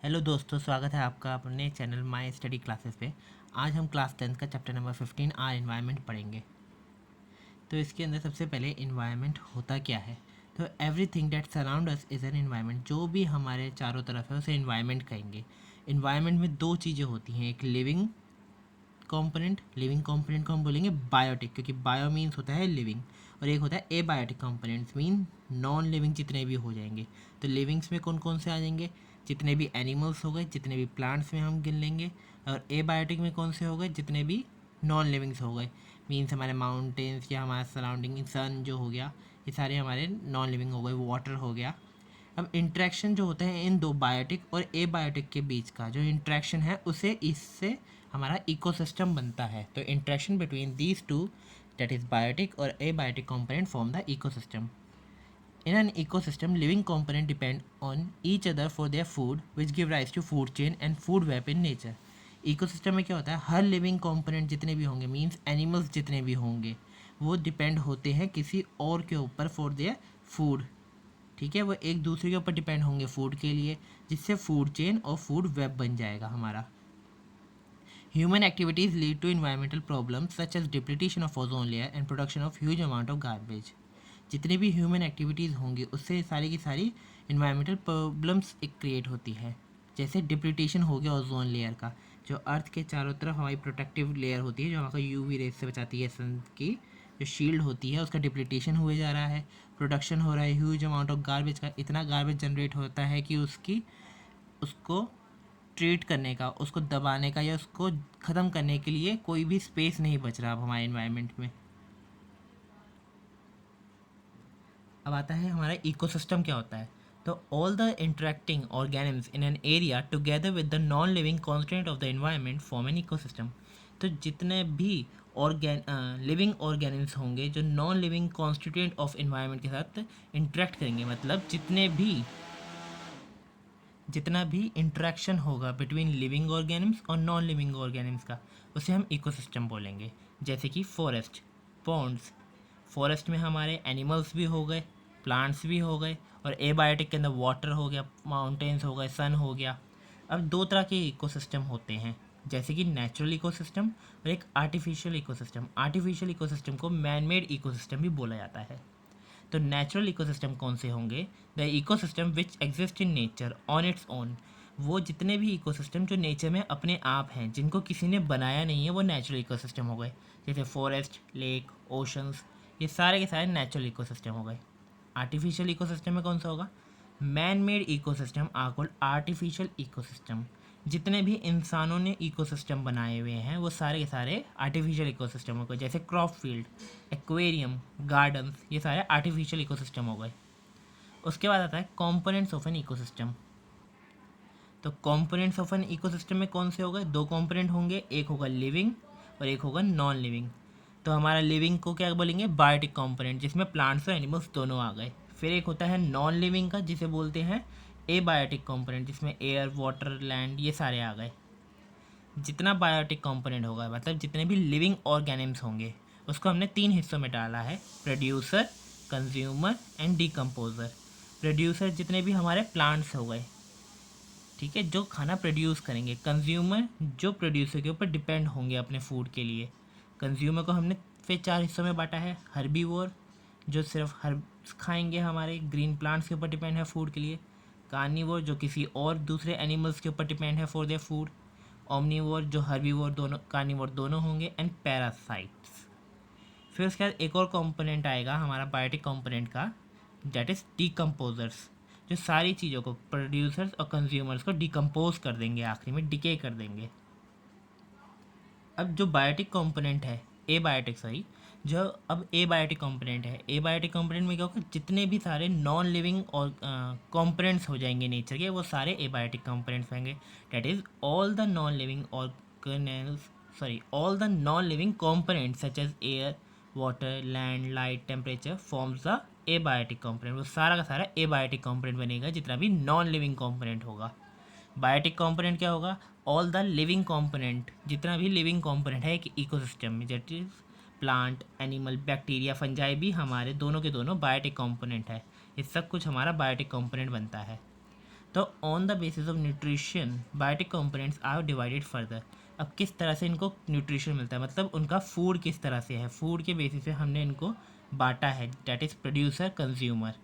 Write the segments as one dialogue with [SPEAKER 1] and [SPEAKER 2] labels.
[SPEAKER 1] Hello दोस्तों, स्वागत है आपका अपने चैनल माय स्टडी क्लासेस पे। आज हम क्लास 10 का चैप्टर नंबर 15 आर इन्वायरमेंट पढ़ेंगे। तो इसके अंदर सबसे पहले इन्वायरमेंट होता क्या है। तो everything that surround us is an environment. जो भी हमारे चारों तरफ है उसे इन्वायरमेंट कहेंगे। इन्वायरमेंट में दो चीज़ें होती हैं, एक लिविंग कंपोनेंट को हम बोलेंगे बायोटिक, क्योंकि बायो मीन्स होता है लिविंग, और एक होता है abiotic components mean non living जितने भी हो जाएंगे। तो लिविंग्स में कौन कौन से आ जाएंगे, जितने भी एनिमल्स हो गए, जितने भी प्लांट्स में हम गिन लेंगे। और एबायोटिक में कौन से हो गए, जितने भी नॉन लिविंग्स हो गए, मीन्स हमारे माउंटेन्स या हमारा सराउंडिंग सन जो हो गया, ये सारे हमारे नॉन लिविंग हो गए। वाटर हो गया। अब इंट्रैक्शन जो होता है इन दो बायोटिक और एबायोटिक के बीच का जो इंट्रैक्शन है, उसे इससे हमारा इकोसिस्टम बनता है। तो interaction between these two, that is biotic और abiotic component, form the ecosystem. In an ecosystem, living components depend on each other for their food, which give rise to food chain and food web in nature. Ecosystem में क्या होता है, हर living component जितने भी होंगे, means animals जितने भी होंगे, वो डिपेंड होते हैं किसी और के ऊपर फॉर देयर फूड। ठीक है, वो एक दूसरे के ऊपर डिपेंड होंगे फूड के लिए, जिससे फूड चेन और फूड वेब बन जाएगा हमारा। Human activities lead to environmental problems such as depletion of ozone layer and production of huge amount of garbage. जितनी भी ह्यूमन एक्टिविटीज़ होंगी उससे सारी की सारी इन्वायरमेंटल प्रॉब्लम्स एक क्रिएट होती है। जैसे डिप्लीटेशन हो गया ओजोन लेयर का, जो अर्थ के चारों तरफ हमारी प्रोटेक्टिव लेयर होती है, जो हमारा यूवी रेस से बचाती है, सन की जो शील्ड होती है, उसका डिप्लीटेशन हुए जा रहा है। प्रोडक्शन हो रहा है ह्यूज अमाउंट ऑफ गार्बेज का, इतना गार्बेज जनरेट होता है कि उसको ट्रीट करने का, उसको दबाने का या उसको ख़त्म करने के लिए कोई भी स्पेस नहीं बच रहा अब हमारे इन्वायरमेंट में। अब आता है हमारा इकोसिस्टम क्या होता है। तो all the interacting organisms in an area together with the non living constituent of the environment form an ecosystem. तो जितने भी लिविंग ऑर्गेनिम्स होंगे जो non living constituent of environment के साथ इंटरेक्ट करेंगे, मतलब जितना भी इंटरेक्शन होगा बिटवीन लिविंग ऑर्गेनिम्स और नॉन लिविंग ऑर्गेनिम्स का, उसे हम इकोसिस्टम बोलेंगे। जैसे कि फॉरेस्ट, पॉन्ड्स। फॉरेस्ट में हमारे एनिमल्स भी हो गए, प्लांट्स भी हो गए, और एबायोटिक के अंदर वाटर हो गया, माउंटेन्स हो गए, सन हो गया। अब दो तरह के इकोसिस्टम होते हैं, जैसे कि नेचुरल इकोसिस्टम और एक आर्टिफिशियल इकोसिस्टम। आर्टिफिशियल इकोसिस्टम को मैन मेड इकोसिस्टम भी बोला जाता है। तो नेचुरल इकोसिस्टम कौन से होंगे, the ecosystem which exist in nature on its own. वो जितने भी इकोसिस्टम जो नेचर में अपने आप हैं, जिनको किसी ने बनाया नहीं है, वो नेचुरल इकोसिस्टम हो गए। जैसे फॉरेस्ट, लेक, ओशंस, ये सारे के सारे नेचुरल इकोसिस्टम हो गए। आर्टिफिशियल इकोसिस्टम में कौन सा होगा, man made ecosystem are called artificial ecosystem. जितने भी इंसानों ने इकोसिस्टम बनाए हुए हैं वो सारे के सारे आर्टिफिशियल इकोसिस्टम हो गए। जैसे क्रॉप फील्ड, एक्वेरियम, गार्डन्स, ये सारे आर्टिफिशियल इकोसिस्टम हो गए। उसके बाद आता है कॉम्पोनेंट्स ऑफ एन इकोसिस्टम। तो कॉम्पोनेंट्स ऑफ एन इकोसिस्टम में कौन से हो गए, दो कॉम्पोनेंट होंगे, एक होगा लिविंग और एक होगा नॉन लिविंग। तो हमारा लिविंग को क्या बोलेंगे, बायोटिक कॉम्पोनेंट, जिसमें प्लांट्स और एनिमल्स दोनों आ गए। फिर एक होता है नॉन लिविंग का, जिसे बोलते हैं एबायोटिक कॉम्पोनेंट, जिसमें एयर, वाटर, लैंड, ये सारे आ गए। जितना बायोटिक कंपोनेंट होगा, मतलब जितने भी लिविंग ऑर्गेनिम्स होंगे, उसको हमने तीन हिस्सों में डाला है, producer, consumer and decomposer. Producer जितने भी हमारे प्लांट्स हो गए, ठीक है, जो खाना प्रोड्यूस करेंगे। कंज्यूमर जो प्रोड्यूसर के ऊपर डिपेंड होंगे अपने फूड के लिए। कंज्यूमर को हमने फिर चार हिस्सों में बांटा है, हर्बीवोर जो सिर्फ हर्ब्स खाएंगे, हमारे ग्रीन प्लांट्स के ऊपर डिपेंड है फूड के लिए। कार्निवोर जो किसी और दूसरे एनिमल्स के ऊपर डिपेंड है फॉर देयर फूड। ओमनीवोर जो हर्बीवोर दोनों, कार्निवोर दोनों होंगे। And parasites. फिर उसके बाद एक और कंपोनेंट आएगा हमारा बायोटिक कंपोनेंट का, दैट इज डिकम्पोजर्स, जो सारी चीज़ों को, प्रोड्यूसर्स और कंज्यूमर्स को डिकम्पोज कर देंगे, आखिरी में डिके कर देंगे। अब जो बायोटिक कंपोनेंट है, ए बायोटिक सॉरी, जो अब ए बायोटिक कंपोनेंट है, ए बायोटिक कंपोनेंट में क्या होगा, जितने भी सारे नॉन लिविंग और कंपोनेंट्स हो जाएंगे नेचर के, वो सारे ए बायोटिक कंपोनेंट्स होंगे। That is all the non living organelles, sorry, all the non living components such as air, water, land, light, temperature forms the abiotic component. वो सारा का सारा एबायोटिक कंपोनेंट बनेगा, जितना भी नॉन लिविंग कंपोनेंट होगा। Biotic component क्या होगा, ऑल द लिविंग कंपोनेंट, जितना भी लिविंग कंपोनेंट है एक इकोसिस्टम में, that is plant, animal, bacteria, fungi भी हमारे दोनों के दोनों बायोटिक कंपोनेंट है। ये सब कुछ हमारा बायोटिक कंपोनेंट बनता है। तो on the basis of nutrition biotic components are divided further. अब किस तरह से इनको न्यूट्रिशन मिलता है, मतलब उनका फूड किस तरह से है, फूड के बेसिस पे हमने इनको बांटा है, डैट इज़ प्रोड्यूसर कंज्यूमर,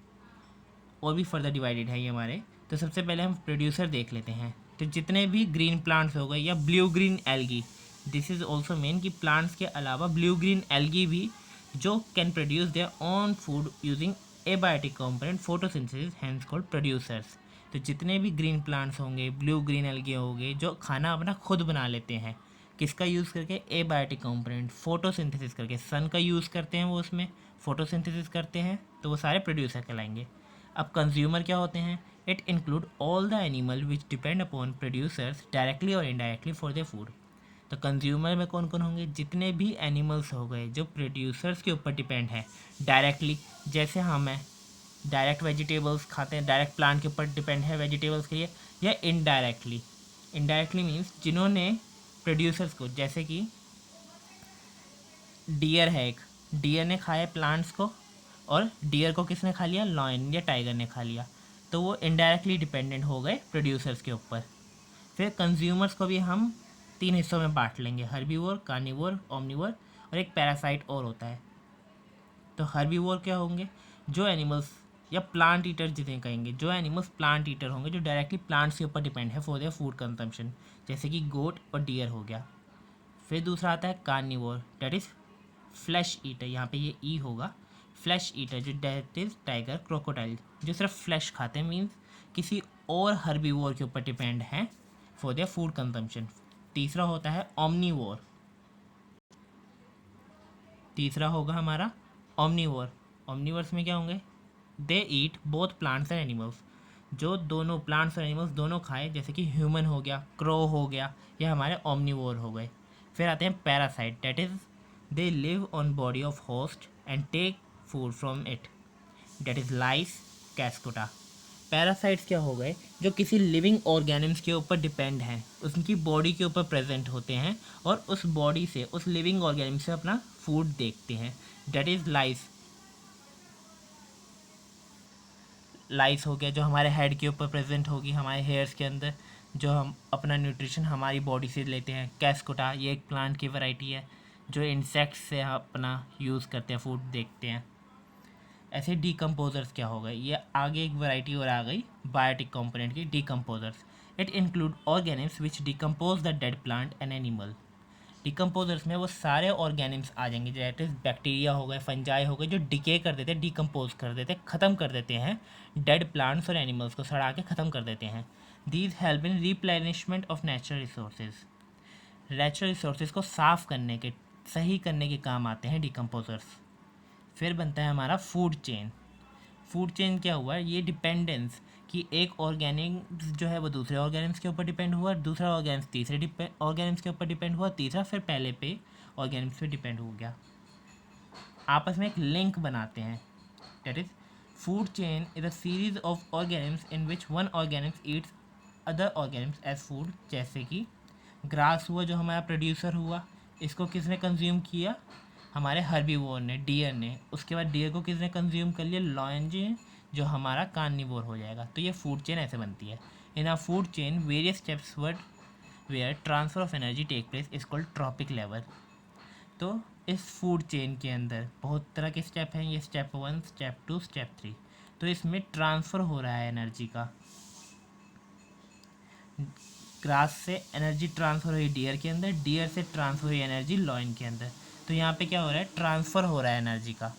[SPEAKER 1] और भी फर्दर डिवाइडेड है ये हमारे। तो सबसे पहले हम प्रोड्यूसर देख लेते हैं। तो जितने भी ग्रीन प्लांट्स हो गए या blue green algae, this is also main कि प्लांट्स के अलावा ब्लू ग्रीन एल्गी भी जो can produce their own food using abiotic component photosynthesis, hence called producers. तो जितने भी ग्रीन प्लांट्स होंगे, ब्लू ग्रीन एल्गी होंगे, जो खाना अपना खुद बना लेते हैं, किसका यूज़ करके, एबायोटिक कंपोनेंट, फोटोसिंथेसिस करके, सन का यूज़ करते हैं, वो उसमें फोटोसिंथेसिस करते हैं, तो वो सारे प्रोड्यूसर कहलाएंगे। अब कंज्यूमर क्या होते हैं, it include all the animal which depend upon producers directly और इनडायरेक्टली फॉर देयर फूड। तो कंज्यूमर में कौन कौन होंगे, जितने भी एनिमल्स हो गए जो प्रोड्यूसर्स के ऊपर डिपेंड है डायरेक्टली, जैसे हम हैं डायरेक्ट वेजिटेबल्स खाते हैं, डायरेक्ट प्लांट के ऊपर डिपेंड है वेजिटेबल्स के लिए, या इनडायरेक्टली। इनडायरेक्टली मीन्स जिन्होंने प्रोड्यूसर्स को, जैसे कि डियर है एक, डियर ने खाया प्लांट्स को, और डियर को किसने खा लिया, लॉयन या टाइगर ने खा लिया, तो वो इनडायरेक्टली डिपेंडेंट हो गए प्रोड्यूसर्स के ऊपर। फिर कंज्यूमर्स को भी हम 3 हिस्सों में बांट लेंगे, हर्बीवोर, कार्निवोर, ओमनिवोर, और एक पैरासाइट और होता है। तो हर्बीवोर क्या होंगे, जो एनिमल्स या प्लांट ईटर जिन्हें कहेंगे, जो एनिमल्स प्लांट ईटर होंगे, जो डायरेक्टली प्लांट्स के ऊपर डिपेंड है फॉर देयर फूड कंजम्पशन, जैसे कि गोट और डियर हो गया। फिर दूसरा आता है carnivore, that is flesh eater, यहाँ पे ये ई होगा, फ्लैश ईटर, जो डैट इज़ टाइगर, क्रोकोडाइल, जो सिर्फ फ्लैश खाते हैं, मीन्स किसी और हर्बीवोर के ऊपर डिपेंड हैं फॉर देयर फूड कंजम्पशन। तीसरा होता है ओमनीवोर, तीसरा होगा हमारा ओमनीवोर। ओमनीवर्स में क्या होंगे, they eat both plants and animals, जो दोनों प्लांट्स और एनिमल्स दोनों खाए, जैसे कि ह्यूमन हो गया, क्रो हो गया, ये हमारे ओमनीवोर हो गए। फिर आते हैं parasite, that is they live on body of host and take food from it, that is lice, Cuscuta. Parasites क्या हो गए, जो किसी लिविंग ऑर्गेनिम्स के ऊपर डिपेंड हैं, उनकी बॉडी के ऊपर प्रेजेंट होते हैं, और उस बॉडी से, उस लिविंग ऑर्गेनिम से अपना फूड देखते हैं, डैट इज़ लाइस। लाइस हो गया, जो हमारे हेड के ऊपर प्रेजेंट होगी, हमारे हेयर्स के अंदर, जो हम अपना न्यूट्रिशन हमारी बॉडी से लेते हैं। कैस्कोटा, ये एक प्लांट की वैरायटी है, जो इंसेक्ट्स से अपना यूज़ करते हैं, फूड देखते हैं। ऐसे डीकम्पोजर्स क्या हो गए, ये आगे एक वैरायटी और आ गई बायोटिक कंपोनेंट की, decomposers. It include organisms which decompose the dead plant and animal. Decomposers में वो सारे ऑर्गेनिम्स आ जाएंगे, जैसे बैक्टीरिया हो गए, फंजाई हो गए, जो डिके कर देते हैं, डिकम्पोज कर देते हैं, ख़त्म कर देते हैं डेड प्लांट्स और एनिमल्स को, सड़ा के ख़त्म कर देते हैं। These help in replenishment of natural resources, natural resources को साफ़ करने के, सही करने के काम आते हैं डिकम्पोजर्स। फिर बनता है हमारा फूड चेन। फूड चेन क्या हुआ, ये डिपेंडेंस कि एक ऑर्गेनिक जो है वो दूसरे ऑर्गेनिम्स के ऊपर डिपेंड हुआ, दूसरा ऑर्गेनिम्स तीसरे ऑर्गेनिम्स के ऊपर डिपेंड हुआ, तीसरा फिर पहले पे ऑर्गेनिम्स पे डिपेंड हो गया, आपस में एक लिंक बनाते हैं। That is food chain is a series of organisms in which one organisms eats other organisms as food. जैसे कि ग्रास हुआ, जो हमारा प्रोड्यूसर हुआ, इसको किसने कंज्यूम किया, हमारे हर्बीवोर ने, डियर ने। उसके बाद डियर को किसने कंज्यूम कर लिया, लॉयन जी, जो हमारा कार्निवोर हो जाएगा। तो ये फूड चेन ऐसे बनती है। In a food chain various steps word where transfer of energy take place is called trophic level. तो इस फूड चेन के अंदर बहुत तरह के स्टेप हैं, ये स्टेप 1, स्टेप 2, स्टेप 3। तो इसमें ट्रांसफ़र हो रहा है एनर्जी का, ग्रास से एनर्जी ट्रांसफ़र हुई डियर के अंदर, डियर से ट्रांसफ़र हुई एनर्जी लॉयन के अंदर। तो यहाँ पे क्या हो रहा है, ट्रांसफ़र हो रहा है एनर्जी का।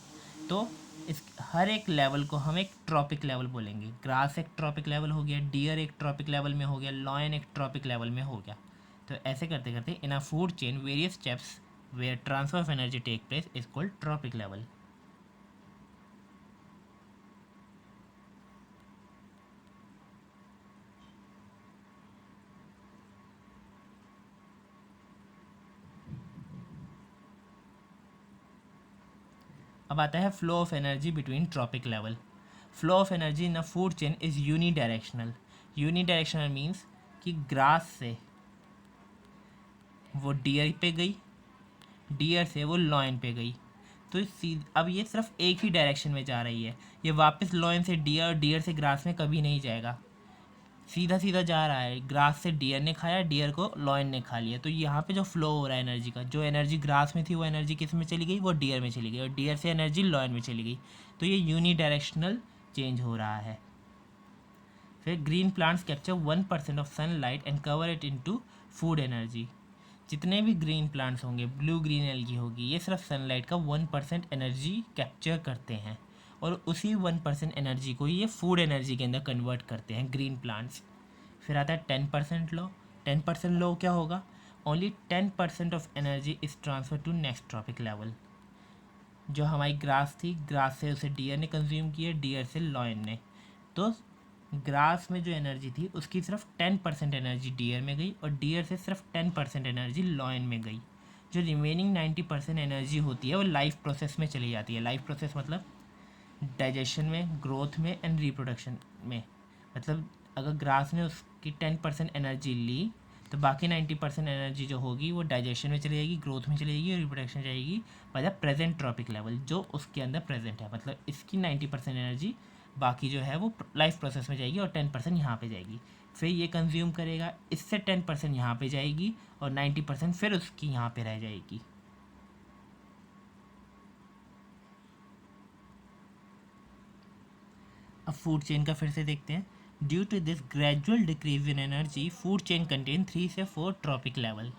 [SPEAKER 1] तो इस हर एक लेवल को हम एक ट्रॉपिक लेवल बोलेंगे। ग्रास एक ट्रॉपिक लेवल हो गया, डियर एक ट्रॉपिक लेवल में हो गया, लॉयन एक ट्रॉपिक लेवल में हो गया। तो ऐसे करते करते in a food chain various steps where transfer of energy take place is called trophic level. अब आता है flow of energy between trophic level. Flow of energy in a food chain is unidirectional. Unidirectional means कि grass से वो dear पे गई, dear से वो लॉयन पे गई, तो अब ये सिर्फ एक ही डायरेक्शन में जा रही है, ये वापस लॉयन से डियर और डियर से ग्रास में कभी नहीं जाएगा। सीधा सीधा जा रहा है, ग्रास से डियर ने खाया, डियर को लॉयन ने खा लिया, तो यहाँ पे जो फ्लो हो रहा है एनर्जी का, जो एनर्जी ग्रास में थी वो एनर्जी किस में चली गई, वो डियर में चली गई, और डियर से एनर्जी लॉयन में चली गई, तो ये यूनिडायरेक्शनल चेंज हो रहा है। फिर green plants capture 1% of sunlight and cover it into food energy. जितने भी ग्रीन प्लांट्स होंगे, ब्लू ग्रीन एल्गी होगी, ये सिर्फ सनलाइट का 1% एनर्जी कैप्चर करते हैं, और उसी 1% एनर्जी को ये फूड एनर्जी के अंदर कन्वर्ट करते हैं ग्रीन प्लांट्स। फिर आता है 10% लॉ। 10% लॉ क्या होगा, only 10% of energy is transfer to next trophic level. जो हमारी ग्रास थी, ग्रास से उसे डियर ने कंज्यूम किया, डियर से लॉयन ने, तो ग्रास में जो एनर्जी थी उसकी सिर्फ 10% एनर्जी डियर में गई, और डियर से सिर्फ 10% एनर्जी लॉयन में गई। जो रिमेनिंग 90% एनर्जी होती है वो लाइफ प्रोसेस में चली जाती है। लाइफ प्रोसेस मतलब डाइजेशन में, ग्रोथ में एंड रिप्रोडक्शन में। मतलब अगर ग्रास ने उसकी 10% एनर्जी ली, तो बाकी 90% एनर्जी जो होगी वो डाइजेशन में चली जाएगी, ग्रोथ में चली जाएगी, और रिप्रोडक्शन जाएगी by the present tropic level जो उसके अंदर प्रेजेंट है। मतलब इसकी 90% एनर्जी बाकी जो है वो लाइफ प्रोसेस में जाएगी, और 10% यहाँ पे जाएगी। फिर ये कंज्यूम करेगा, इससे 10% यहाँ पे जाएगी, और 90% फिर उसकी यहाँ पे रह जाएगी। अब फूड चेन का फिर से देखते हैं। Due to this gradual decrease in energy, food chain contain 3 से 4 ट्रॉपिक लेवल।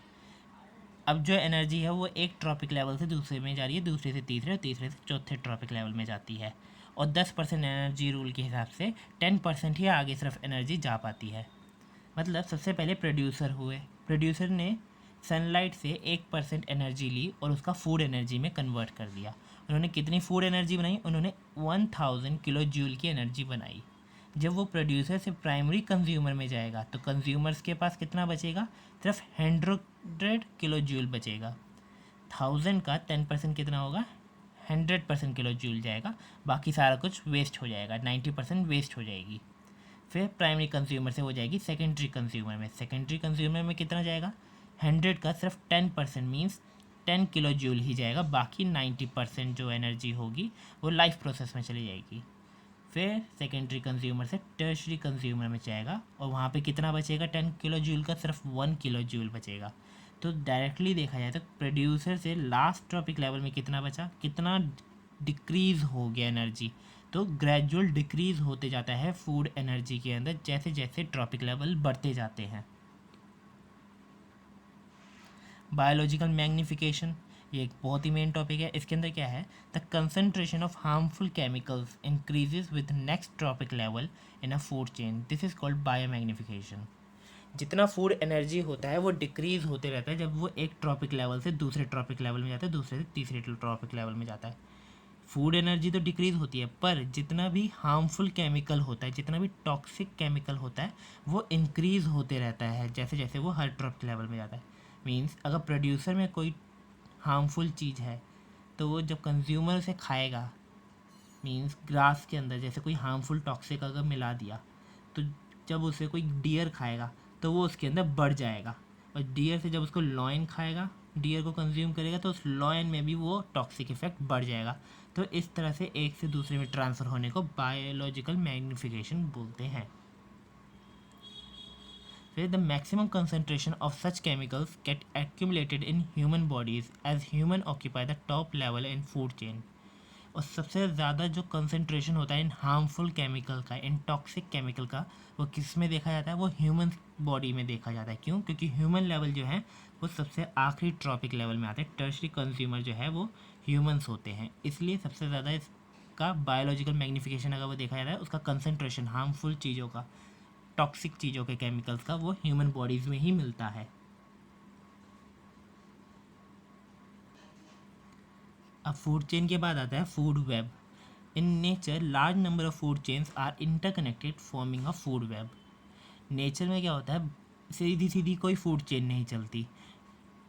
[SPEAKER 1] अब जो एनर्जी है वो एक ट्रॉपिक लेवल से दूसरे में जा रही है, दूसरे से तीसरे, और तीसरे से चौथे ट्रॉपिक लेवल में जाती है, और 10% एनर्जी रूल के हिसाब से 10% ही आगे सिर्फ एनर्जी जा पाती है। मतलब सबसे पहले प्रोड्यूसर हुए, प्रोड्यूसर ने सनलाइट से 1% एनर्जी ली और उसका फूड एनर्जी में कन्वर्ट कर दिया। उन्होंने कितनी फूड एनर्जी बनाई, उन्होंने 1000 किलो जूल की एनर्जी बनाई। जब वो प्रोड्यूसर से प्राइमरी कंज्यूमर में जाएगा तो कंज्यूमर्स के पास कितना बचेगा, सिर्फ 100 किलो जूल बचेगा। 1000 का 10% कितना होगा, 100% किलो जूल जाएगा, बाकी सारा कुछ वेस्ट हो जाएगा, 90% वेस्ट हो जाएगी। फिर प्राइमरी कंज्यूमर से हो जाएगी सेकेंडरी कंज्यूमर में, सेकेंडरी कंज्यूमर में कितना जाएगा, 100 का सिर्फ 10% मीन्स 10 किलो जूल ही जाएगा, बाकी 90% जो एनर्जी होगी वो लाइफ प्रोसेस में चली जाएगी। फिर सेकेंडरी कंज्यूमर से टर्शरी कंज्यूमर में जाएगा, और वहाँ पे कितना बचेगा, 10 किलो जूल का सिर्फ 1 किलो जूल बचेगा। तो डायरेक्टली देखा जाए तो प्रोड्यूसर से लास्ट ट्रॉपिक लेवल में कितना बचा, कितना डिक्रीज़ हो गया एनर्जी। तो ग्रेजुअल डिक्रीज़ होते जाता है फूड एनर्जी के अंदर जैसे जैसे ट्रॉपिक लेवल बढ़ते जाते हैं। बायोलॉजिकल मैग्नीफिकेशन, ये एक बहुत ही मेन टॉपिक है। इसके अंदर क्या है, the concentration of harmful chemicals increases with next trophic level in a food chain, this is called biomagnification. जितना फूड एनर्जी होता है वो डिक्रीज़ होते रहता है जब वो एक ट्रॉपिक लेवल से दूसरे ट्रॉपिक लेवल में जाता है, दूसरे से तीसरे ट्रॉपिक लेवल में जाता है। फूड एनर्जी तो डिक्रीज़ होती है, पर जितना भी हार्मफुल केमिकल होता है, जितना भी टॉक्सिक केमिकल होता है, वो इंक्रीज़ होते रहता है जैसे जैसे वो हर ट्रॉपिक लेवल में जाता है। मीन्स अगर प्रोड्यूसर में कोई हार्मफुल चीज़ है तो वो जब कंज्यूमर उसे खाएगा, मीन्स ग्रास के अंदर जैसे कोई हार्मफुल टॉक्सिक अगर मिला दिया, तो जब उसे कोई डियर खाएगा तो वो उसके अंदर बढ़ जाएगा, और डियर से जब उसको लॉयन खाएगा, डियर को कंज्यूम करेगा, तो उस लॉयन में भी वो टॉक्सिक इफेक्ट बढ़ जाएगा। तो इस तरह से एक से दूसरे में ट्रांसफ़र होने को बायोलॉजिकल मैग्नीफिकेशन बोलते हैं। फिर the maximum concentration of such chemicals get accumulated in human bodies as human occupy the top level in food chain. और सबसे ज़्यादा जो कंसनट्रेशन होता है इन हार्मफुल केमिकल का, इन टॉक्सिक केमिकल का, वो किस में देखा जाता है, वो ह्यूमन बॉडी में देखा जाता है। क्यों, क्योंकि ह्यूमन लेवल जो है वो सबसे आखिरी ट्रॉपिक लेवल में आते हैं। टर्शरी कंज्यूमर जो है वो ह्यूमंस होते हैं, इसलिए सबसे ज़्यादा इसका बायोलॉजिकल मैग्नीफिकेशन अगर वो देखा जाता है, उसका कंसनट्रेशन हार्मफुल चीज़ों का, टॉक्सिक चीज़ों के केमिकल्स का, वो ह्यूमन बॉडीज़ में ही मिलता है। अब फूड चेन के बाद आता है food web. In nature large number of food chains are interconnected forming a food web. Nature में क्या होता है, सीधी सीधी कोई फूड चेन नहीं चलती,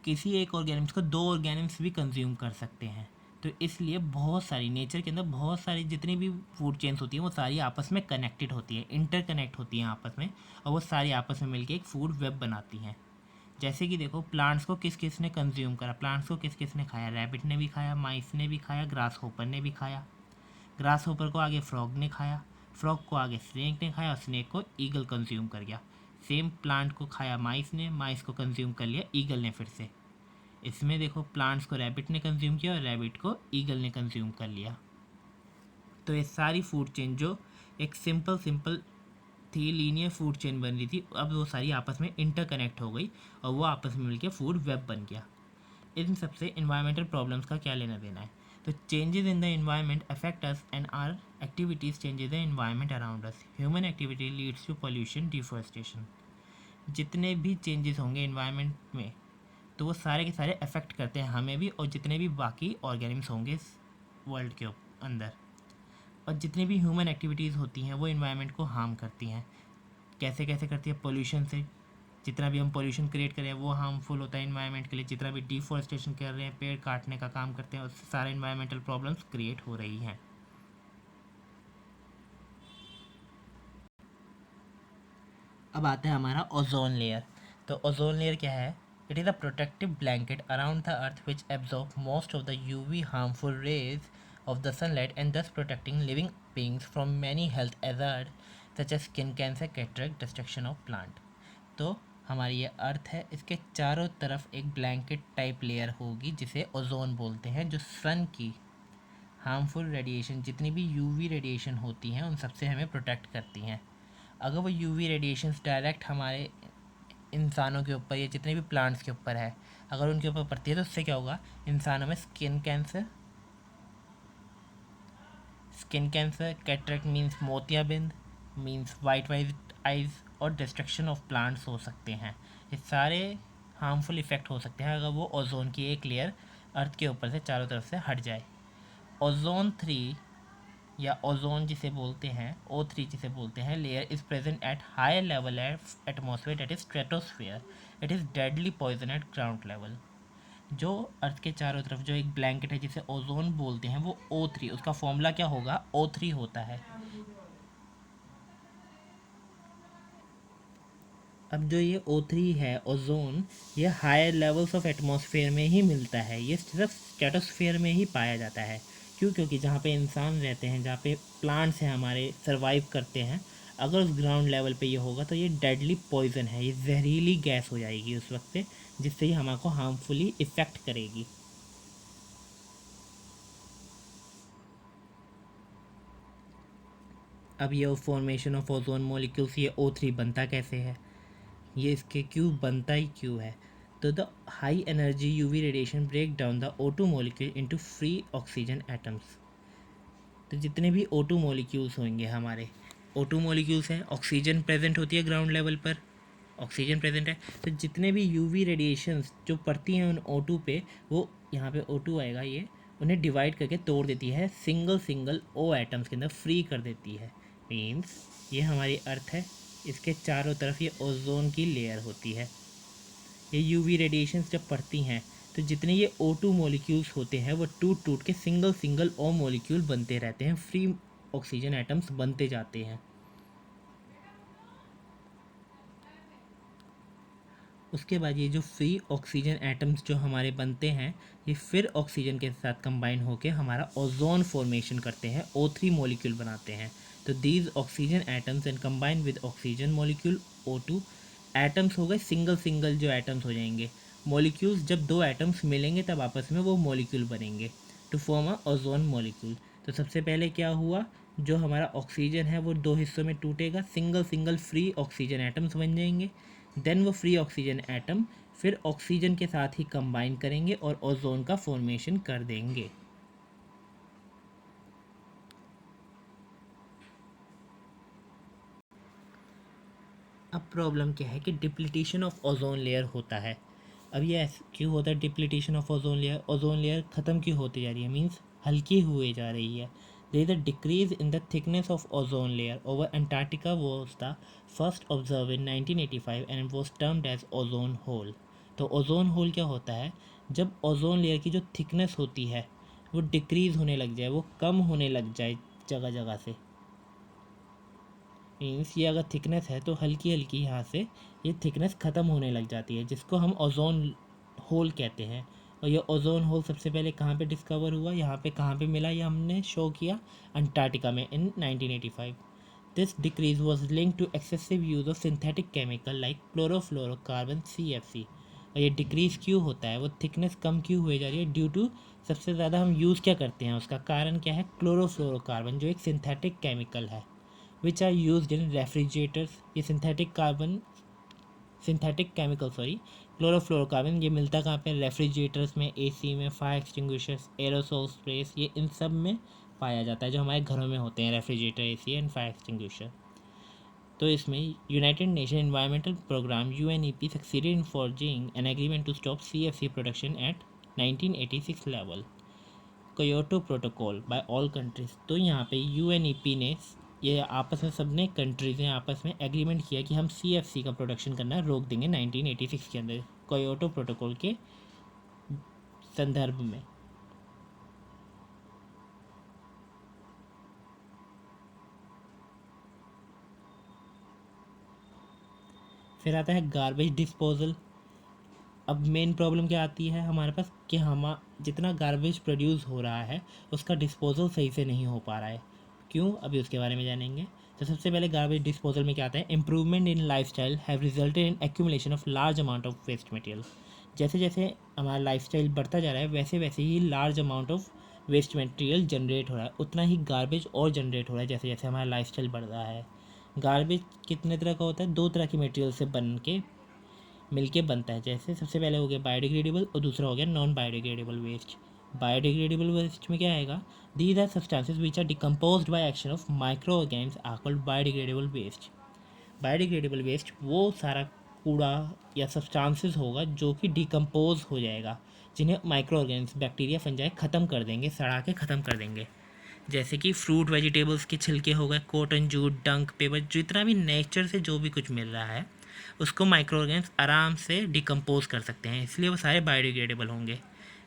[SPEAKER 1] किसी एक ऑर्गेनिम्स को दो ऑर्गेनिम्स भी कंज्यूम कर सकते हैं। तो इसलिए बहुत सारी नेचर के अंदर बहुत सारी जितनी भी फूड चेन्स होती हैं वो सारी आपस में कनेक्टेड होती हैं, इंटरकनेक्ट होती हैं आपस में, और वो सारी आपस में मिलकर एक फूड वेब बनाती हैं। जैसे कि देखो, प्लांट्स को किस किस ने कंज्यूम करा, प्लांट्स को किस किस ने खाया, रैबिट ने भी खाया, माइस ने भी खाया, ग्रास होपर ने भी खाया। ग्रास होपर को आगे फ्रॉग ने खाया, फ्रॉग को आगे स्नेक ने खाया और स्नेक को ईगल कंज्यूम कर गया। सेम प्लांट को खाया माइस ने, माइस को कंज्यूम कर लिया ईगल ने फिर से। इसमें देखो प्लांट्स को रैबिट ने कंज्यूम किया और रैबिट को ईगल ने कंज्यूम कर लिया। तो ये सारी फूड चेन जो एक सिंपल थी, लीनियर फूड चेन बन रही थी, अब वो सारी आपस में इंटरकनेक्ट हो गई और वो आपस में मिलकर फूड वेब बन गया। इन सबसे इन्वायरमेंटल प्रॉब्लम्स का क्या लेना देना है? तो changes in the environment affect us and our activities changes the environment around us. Human activity leads to pollution, deforestation. जितने भी चेंजेस होंगे इन्वायरमेंट में तो वो सारे के सारे अफेक्ट करते हैं हमें भी और जितने भी बाकी ऑर्गेनिम्स होंगे इस वर्ल्ड के अंदर। और जितनी भी ह्यूमन एक्टिविटीज़ होती हैं वो इन्वायरमेंट को हार्म करती हैं। कैसे कैसे करती है? पोल्यूशन से। जितना भी हम पोल्यूशन क्रिएट कर रहे हैं वो हार्मफुल होता है इन्वायरमेंट के लिए। जितना भी डिफॉरेस्टेशन कर रहे हैं, पेड़ काटने का काम करते हैं, उससे सारे इन्वायरमेंटल प्रॉब्लम्स क्रिएट हो रही हैं। अब आता है हमारा ओजोन लेयर। तो ओजोन लेयर क्या है? It is a protective blanket around the earth which absorb most of the UV harmful rays of the sunlight and thus protecting living beings from many health hazards such as skin cancer, cataract, destruction of plant। तो हमारी ये अर्थ है, इसके चारों तरफ एक blanket type layer होगी जिसे ओजोन बोलते हैं, जो सन की हार्मफुल रेडिएशन, जितनी भी यूवी रेडिएशन होती हैं उन सबसे हमें प्रोटेक्ट करती हैं। अगर वो यूवी रेडिएशंस डायरेक्ट हमारे इंसानों के ऊपर या जितने भी प्लांट्स के ऊपर है, अगर उनके ऊपर पड़ती है तो उससे क्या होगा? इंसानों में स्किन कैंसर, कैटरेक्ट मीन्स मोतियाबिंद, मीन्स वाइट आइज और डिस्ट्रक्शन ऑफ प्लांट्स हो सकते हैं। ये सारे हार्मफुल इफ़ेक्ट हो सकते हैं अगर वो ओजोन की एक लेयर अर्थ के ऊपर से चारों तरफ से हट जाए। ओजोन 3 या ओजोन जिसे बोलते हैं, O3 जिसे बोलते हैं, layer is present at higher level at atmosphere, that is stratosphere. It is deadly poison at ground level. जो अर्थ के चारों तरफ जो एक ब्लैंकेट है जिसे ओजोन बोलते हैं वो O3, उसका फॉर्मूला क्या होगा? O3 होता है। अब जो ये O3 है ओजोन, ये हायर लेवल्स ऑफ एटमॉस्फेयर में ही मिलता है, ये सिर्फ स्ट्रेटोस्फेयर में ही पाया जाता है। क्यों? क्योंकि जहाँ पे इंसान रहते हैं, जहाँ पे प्लांट्स हैं हमारे सर्वाइव करते हैं, अगर उस ग्राउंड लेवल पे ये होगा तो ये डेडली पॉइजन है, ये जहरीली गैस हो जाएगी उस वक्त पे, जिससे ये हमारे को हार्मफुली इफ़ेक्ट करेगी। अब ये फॉर्मेशन ऑफ ओजोन मॉलिक्यूल्स, ये O3 बनता कैसे है, ये इसके क्यों बनता ही क्यों है? तो the high energy UV radiation break down the O2 molecule into free oxygen atoms. तो जितने भी O2 मॉलिक्यूल्स होंगे हमारे, O2 मॉलिक्यूल्स हैं, ऑक्सीजन प्रेजेंट होती है ग्राउंड लेवल पर, ऑक्सीजन प्रेजेंट है, तो जितने भी यूवी रेडिएशंस जो पड़ती हैं उन O2 पे, वो यहाँ पे O2 आएगा, ये उन्हें डिवाइड करके तोड़ देती है, सिंगल O एटम्स के अंदर फ्री कर देती है। मीन्स ये हमारी अर्थ है, इसके चारों तरफ ये ओजोन की लेयर होती है। ये यूवी रेडिएशंस जब पड़ती हैं तो जितने ये O2 मॉलिक्यूल्स होते हैं वो टूट के सिंगल O मॉलिक्यूल बनते रहते हैं, फ्री ऑक्सीजन एटम्स बनते जाते हैं। उसके बाद ये जो फ्री ऑक्सीजन एटम्स जो हमारे बनते हैं, ये फिर ऑक्सीजन के साथ कंबाइन होकर हमारा ओजोन फॉर्मेशन करते हैं, O3 मॉलिक्यूल बनाते हैं। तो these oxygen atoms and combine with oxygen molecule O2 atoms हो गए, सिंगल जो एटम्स हो जाएंगे। मॉलिक्यूल्स जब दो एटम्स मिलेंगे तब आपस में वो मॉलिक्यूल बनेंगे to form a ozone molecule. तो सबसे पहले क्या हुआ, जो हमारा ऑक्सीजन है वो दो हिस्सों में टूटेगा, सिंगल फ्री ऑक्सीजन एटम्स बन जाएंगे। देन वो फ्री ऑक्सीजन एटम फिर ऑक्सीजन के साथ ही कंबाइन करेंगे और ओजोन का फॉर्मेशन कर देंगे। अब प्रॉब्लम क्या है कि डिप्लीटेशन ऑफ ओजोन लेयर होता है। अब ये क्यों होता है depletion of ozone layer? Ozone layer ख़त्म क्यों होती जा रही है? मीन्स हल्की हुए जा रही है। There is a decrease in the thickness of ozone layer over Antarctica was the first observe in 1985 and was termed as ozone hole. तो ओजोन होल क्या होता है? जब ओजोन लेयर की जो थिकनेस होती है वो डिक्रीज़ होने लग जाए, वो कम होने लग जाए जगह जगह से। मीन्स ये अगर थिकनेस है तो हल्की यहाँ से ये थिकनेस ख़त्म होने लग जाती है, जिसको हम ओजोन होल कहते हैं। और ये ओजोन होल सबसे पहले कहाँ पे डिस्कवर हुआ, यहाँ पे कहाँ पे मिला, ये हमने शो किया अंटार्कटिका में in 1985। This decrease was link to excessive use of synthetic chemical like chlorofluorocarbon CFC। और ये डिक्रीज़ क्यों होता है, वो थिकनेस कम क्यों हुई जा रही है, ड्यू टू सबसे ज़्यादा हम यूज़ क्या करते हैं, उसका कारण क्या है, क्लोरोफ्लोरोकार्बन जो एक सिंथेटिक केमिकल है, which are use in refrigerators. ये सिंथेटिक केमिकल क्लोरोफ्लोरोकार्बन ये मिलता कहाँ पे, रेफ्रिजरेटर्स में, AC में, फायर एक्सटिंग्विशर्स, एरोसोल स्प्रेस, ये इन सब में पाया जाता है जो हमारे घरों में होते हैं, refrigerator, AC and fire extinguisher. तो इसमें United Nation Environmental Programme UNEP succeeded in forging an agreement to stop CFC production at 1986 level, Kyoto protocol by all countries. तो यहाँ पे UNEP ने, ये आपस में सब ने कंट्रीज ने आपस में एग्रीमेंट किया कि हम CFC का प्रोडक्शन करना रोक देंगे 1986 के अंदर, कोयोटो प्रोटोकॉल के संदर्भ में। फिर आता है गार्बेज डिस्पोजल। अब मेन प्रॉब्लम क्या आती है हमारे पास कि हम जितना गार्बेज प्रोड्यूस हो रहा है उसका डिस्पोजल सही से नहीं हो पा रहा है। क्यों, अभी उसके बारे में जानेंगे। तो सबसे पहले गार्बेज डिस्पोजल में क्या आता है, improvement in lifestyle have resulted in accumulation of large amount of waste material. जैसे जैसे हमारा लाइफस्टाइल बढ़ता जा रहा है वैसे वैसे ही large amount of waste material generate हो रहा है, उतना ही गार्बेज और जनरेट हो रहा है जैसे जैसे हमारा लाइफस्टाइल बढ़ रहा है। गार्बेज कितने तरह का होता है, दो तरह की मटेरियल से बन के मिलके बनता है। जैसे सबसे पहले हो गया बायोडिग्रेडेबल और दूसरा हो गया non biodegradable waste. Biodegradable waste में क्या आएगा, these are substances which are decomposed by action of micro organisms are called biodegradable waste. Biodegradable waste वो सारा कूड़ा या सब्सटेंसेस होगा जो कि डिकम्पोज हो जाएगा, जिन्हें माइक्रो ऑर्गेनिम्स, बैक्टीरिया, फंजाई ख़त्म कर देंगे, सड़ा के ख़त्म कर देंगे। जैसे कि फ्रूट वेजिटेबल्स के छिलके हो गए, कॉटन, जूट, डंक, पेपर, जितना भी नेचर से जो भी कुछ मिल रहा है उसको माइक्रो ऑर्गेनिम्स आराम से डिकम्पोज कर सकते हैं, इसलिए वो सारे बायोडिग्रेडेबल होंगे।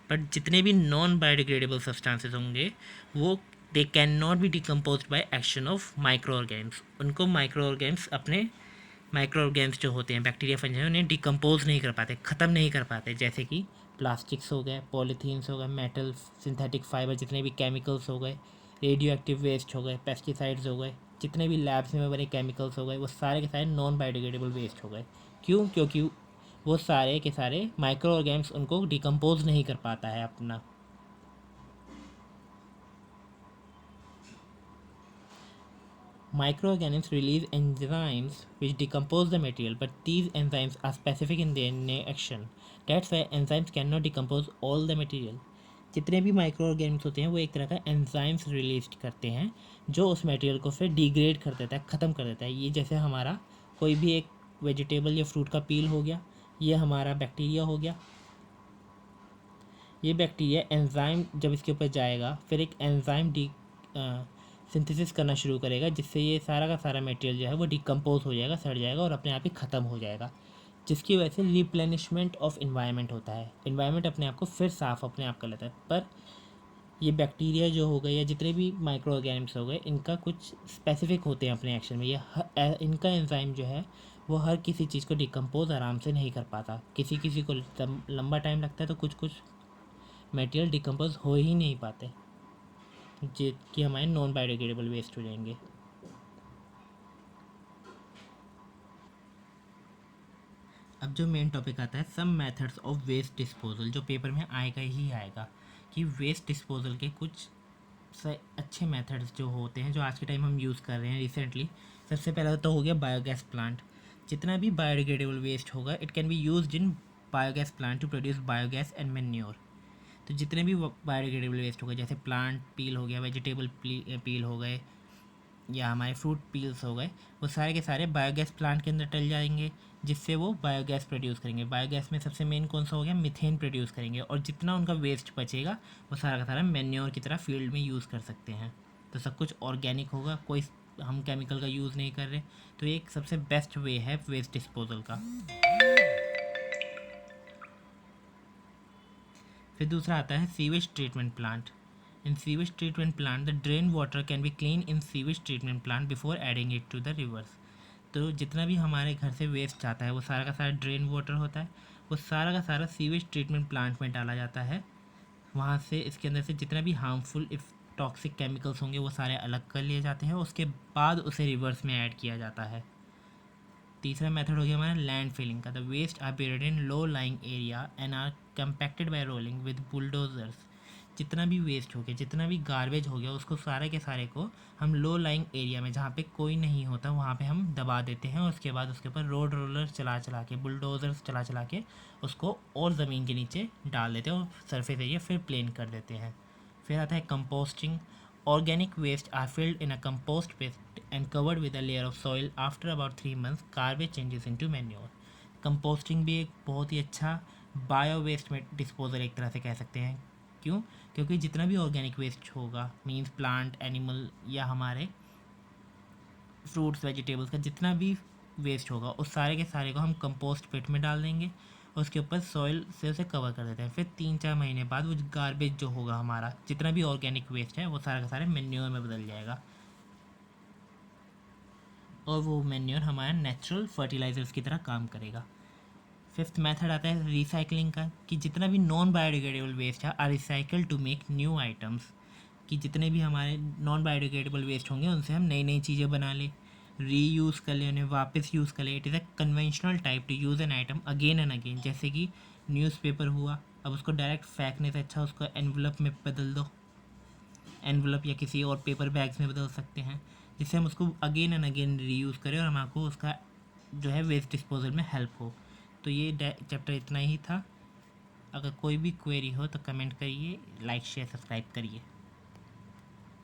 [SPEAKER 1] बट जितने भी नॉन बायोडिग्रेडेबल सब्सटेंसेस होंगे वो they can not be decompose by action of micro organisms. उनको माइक्रो ऑर्गेनिम्स अपने माइक्रो ऑर्गेनिम्स जो होते हैं, बैक्टीरिया, फंजाई, उन्हें डिकम्पोज नहीं कर पाते, ख़त्म नहीं कर पाते। जैसे कि प्लास्टिक्स हो गए, पॉलीथीन्स हो गए, मेटल्स, सिंथेटिक फाइबर, जितने भी केमिकल्स हो गए, रेडियो एक्टिव वेस्ट हो गए, पेस्टिसाइड्स हो गए, जितने भी लैब्स में बने केमिकल्स हो गए, वो सारे के सारे नॉन बायोडिग्रेडेबल वेस्ट हो गए। क्यों, क्योंकि वो सारे के सारे माइक्रो ऑर्गेनिम्स उनको डिकम्पोज नहीं कर पाता है अपना। Microorganisms release enzymes which decompose the material, but these enzymes are specific in their action. That's why enzymes cannot decompose all the material. जितने भी माइक्रो ऑर्गेनिम्स होते हैं वो एक तरह का एंजाइम्स रिलीज करते हैं जो उस मटेरियल को फिर डिग्रेड कर देता है, ख़त्म कर देता है। ये जैसे हमारा कोई भी एक वेजिटेबल या फ्रूट का पील हो गया, ये हमारा बैक्टीरिया हो गया। ये बैक्टीरिया एंजाइम जब इसके ऊपर जाएगा फिर एक एंजाइम सिंथेसिस करना शुरू करेगा, जिससे ये सारा का सारा मटेरियल जो है वो डिकम्पोज हो जाएगा, सड़ जाएगा और अपने आप ही ख़त्म हो जाएगा, जिसकी वजह से रिप्लेनिशमेंट ऑफ इन्वायरमेंट होता है। इन्वायरमेंट अपने आप को फिर साफ अपने आप कर लेता है। पर ये बैक्टीरिया जो हो गए या जितने भी माइक्रो ऑर्गेनिम्स हो गए, इनका कुछ स्पेसिफिक होते हैं अपने एक्शन में। ये इनका एंजाइम जो है वो हर किसी चीज़ को डिकम्पोज आराम से नहीं कर पाता, किसी किसी को लंबा टाइम लगता है, तो कुछ कुछ मटेरियल डिकम्पोज हो ही नहीं पाते, जो कि हमारे नॉन बायोडिग्रेडेबल वेस्ट हो जाएंगे। अब जो मेन टॉपिक आता है some methods of waste disposal, जो पेपर में आएगा ही आएगा कि वेस्ट डिस्पोजल के कुछ अच्छे मेथड्स जो होते हैं जो आज के टाइम हम यूज़ कर रहे हैं रिसेंटली। सबसे पहला तो हो गया बायोगैस प्लांट। जितना भी बायोडिग्रेडेबल वेस्ट होगा it can be used in biogas plant to produce biogas and manure. तो जितने भी बायोडिग्रेडेबल वेस्ट हो गए, जैसे प्लांट पील हो गया, वेजिटेबल पील हो गए, या हमारे फ्रूट पील्स हो गए, वो सारे के सारे बायोगैस प्लांट के अंदर डल जाएंगे, जिससे वो बायोगैस प्रोड्यूस करेंगे। बायोगैस में सबसे मेन कौन सा हो गया, मीथेन प्रोड्यूस करेंगे, और जितना उनका वेस्ट बचेगा वो सारा का सारा मैन्योर की तरह फील्ड में यूज़ कर सकते हैं। तो सब कुछ ऑर्गेनिक होगा, कोई हम केमिकल का यूज़ नहीं कर रहे। तो एक सबसे बेस्ट वे है वेस्ट डिस्पोजल का। फिर दूसरा आता है sewage treatment plant. In sewage treatment plant, the drain water can be cleaned in sewage treatment plant before adding it to the rivers. तो जितना भी हमारे घर से वेस्ट जाता है वो सारा का सारा ड्रेन वाटर होता है, वो सारा का सारा सीवेज ट्रीटमेंट प्लांट में डाला जाता है। वहाँ से इसके अंदर से जितना भी हार्मफुल टॉक्सिक केमिकल्स होंगे वो सारे अलग कर लिए जाते हैं, उसके बाद उसे रिवर्स में ऐड किया जाता है। तीसरा मेथड हो गया हमारा लैंड फिलिंग का। The waste are buried in low lying area and are compacted by rolling with bulldozers. जितना भी वेस्ट हो गया, जितना भी गार्बेज हो गया, उसको सारे के सारे को हम लो लाइंग एरिया में, जहाँ पे कोई नहीं होता, वहाँ पे हम दबा देते हैं। उसके बाद उसके ऊपर रोड रोलर चला चला के, बुलडोजर्स चला चला के उसको और ज़मीन के नीचे डाल देते हैं और सरफेस एरिया फिर प्लेन कर देते हैं। फिर आता है composting. Organic waste are filled in a compost pit and covered with a layer of soil. After about 3 months, garbage changes into manure. Composting भी एक बहुत ही अच्छा बायो वेस्ट में डिस्पोजल एक तरह से कह सकते हैं। क्यों? क्योंकि जितना भी ऑर्गेनिक वेस्ट होगा, मीन्स प्लांट, एनिमल या हमारे फ्रूट्स वेजिटेबल्स का जितना भी वेस्ट होगा, उस सारे के सारे को हम कंपोस्ट पिट में डाल देंगे, उसके ऊपर सॉइल से उसे कवर कर देते हैं। फिर 3-4 महीने बाद वो गार्बेज जो होगा, हमारा जितना भी ऑर्गेनिक वेस्ट है, वो सारा का सारा मेन्योर में बदल जाएगा और वो मेन्योर हमारा नेचुरल फर्टिलाइजर्स की तरह काम करेगा। फिफ्थ मेथड आता है रिसाइकलिंग का, कि जितना भी नॉन बायोडिग्रेडेबल वेस्ट है are recycle to make new items. कि जितने भी हमारे नॉन बायोडिग्रेडेबल वेस्ट होंगे उनसे हम नई नई चीज़ें बना लें, रीयूज़ कर लें, उन्हें वापस यूज़ कर लें। It is a conventional type two use an item again and again. जैसे कि न्यूज़पेपर हुआ, अब उसको डायरेक्ट फेंकने से अच्छा उसको एनवलप में बदल दो, एनवलप या किसी और पेपर बैग्स में बदल सकते हैं, जिससे हम उसको अगेन एंड अगेन रीयूज़ करें और हमको उसका जो है वेस्ट डिस्पोजल में हेल्प हो। तो ये चैप्टर इतना ही था। अगर कोई भी क्वेरी हो तो कमेंट करिए, लाइक शेयर सब्सक्राइब करिए।